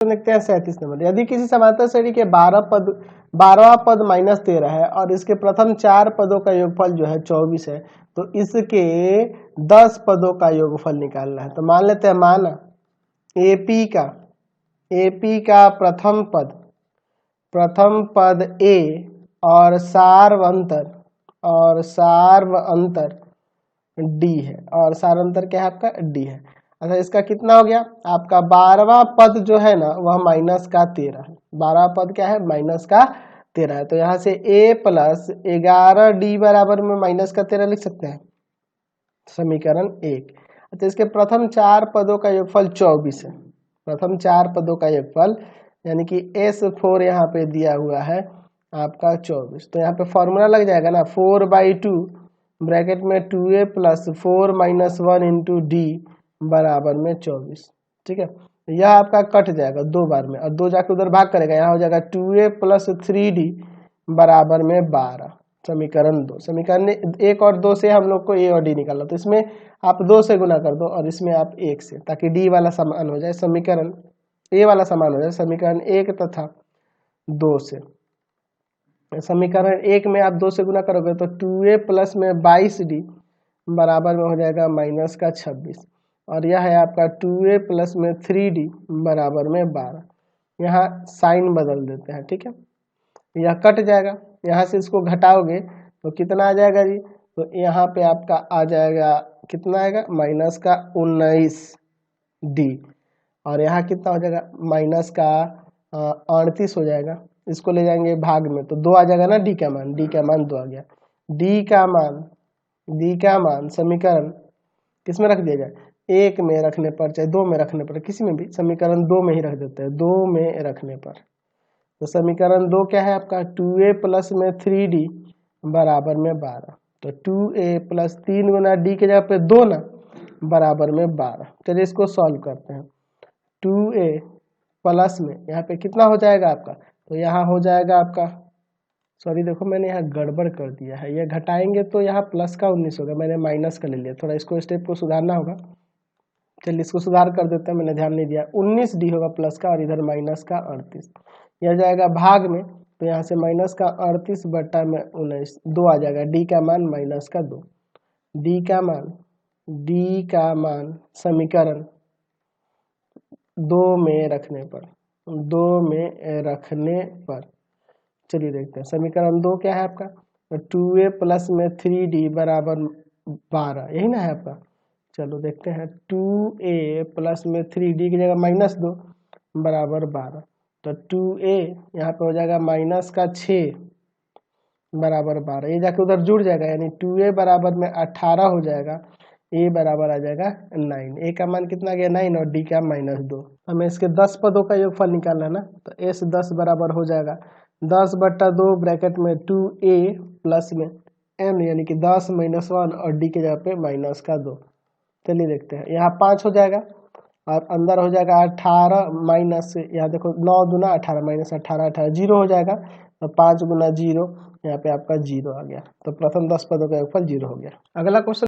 देखते हैं 37 नंबर। यदि किसी समांतर श्रेणी के 12वां पद -13 है और इसके प्रथम 4 पदों का योगफल जो है 24 है, तो इसके 10 पदों का योगफल निकालना है। तो मान लेते हैं मान एपी का प्रथम पद ए और सार्व अंतर डी है, और सार अंतर क्या है आपका डी है। अच्छा, इसका कितना हो गया आपका 12वां पद जो है ना वह -13 है। 12वां पद क्या है -13 है। तो यहाँ से a + 11d बराबर में -13 लिख सकते हैं, समीकरण 1। अच्छा, इसके प्रथम 4 पदों का योगफल 24 है। प्रथम 4 पदों का योगफल यानी कि S4 यहाँ पे दिया हुआ है आपका 24। तो यहाँ पे फॉर्मूला लग जाएगा ना, 4/2 ब्रैकेट में 2a + 4 - 1 × d बराबर में 24। ठीक है, यह आपका कट जाएगा 2 बार में और 2 जाके उधर भाग करेगा, यहाँ हो जाएगा 2a + 3d बराबर में 12, समीकरण 2। समीकरण 1 और 2 से हम लोग को a और d निकालना, तो इसमें आप 2 से गुना कर दो और इसमें आप 1 से, ताकि d वाला समान हो जाए, समीकरण a वाला समान हो जाए समीकरण 1 तथा 2 से। समीकरण 1 में आप 2 से गुना करोगे तो 2a + में 22d बराबर में हो जाएगा -26, और यह है आपका 2a + में 3d बराबर में 12। यहाँ साइन बदल देते हैं, ठीक है, यह कट जाएगा। यहाँ से इसको घटाओगे तो कितना आ जाएगा जी, तो यहाँ पे आपका आ जाएगा, कितना आएगा -19d, और यहाँ कितना हो जाएगा -38 हो जाएगा। इसको ले जाएंगे भाग में तो 2 आ जाएगा ना, d का मान 2 आ गया। d का मान समीकरण किस में रख दिया जाए, 1 में रखने पर चाहे 2 में रखने पर, किसी में भी, समीकरण 2 में ही रख देते हैं, 2 में रखने पर। तो समीकरण 2 क्या है आपका 2a + में 3d बराबर में 12। तो 2a + 3 गुना d के जगह पे 2 ना बराबर में 12। चलिए इसको सॉल्व करते हैं। 2a प्लस में यहाँ पे कितना हो जाएगा आपका, तो यहाँ हो जाएगा आपका, सॉरी देखो मैंने यहाँ गड़बड़ कर दिया है, ये घटाएंगे तो यहाँ प्लस का 19 होगा, मैंने माइनस का ले लिया, थोड़ा इसको स्टेप को सुधारना होगा। चलिए इसको सुधार कर देते हैं, मैंने ध्यान नहीं दिया। 19d होगा प्लस का और इधर माइनस का 38, यह जाएगा भाग में, तो यहाँ से -38 बटा में 19 2 आ जाएगा, d का मान -2, d का मान समीकरण 2 में रखने पर चलिए देखते हैं। समीकरण 2 क्या है आपका, तो 2a + में 3d बराबर 12, यही ना है आपका। चलो देखते हैं, 2a + में 3d की जगह -2 बराबर 12, तो 2a यहाँ पे हो जाएगा -6 बराबर 12, ये जाके उधर जुड़ जाएगा, यानी 2a बराबर में 18 हो जाएगा, a बराबर आ जाएगा 9। a का मान कितना गया 9 और d का -2। हमें इसके 10 पदों का योगफल निकालना है ना, तो s 10 बराबर हो जाएगा 10/2 ब्रैकेट में 2a + में n यानी कि 10 - 1 और d के जगह पे -2। चलिए देखते हैं, यहाँ 5 हो जाएगा और अंदर हो जाएगा 18 माइनस, यहाँ देखो 9 दूना 18 -18 18 0 हो जाएगा, तो 5 × 0 यहाँ पे आपका 0 आ गया। तो प्रथम 10 पदों का योगफल 0 हो गया। अगला क्वेश्चन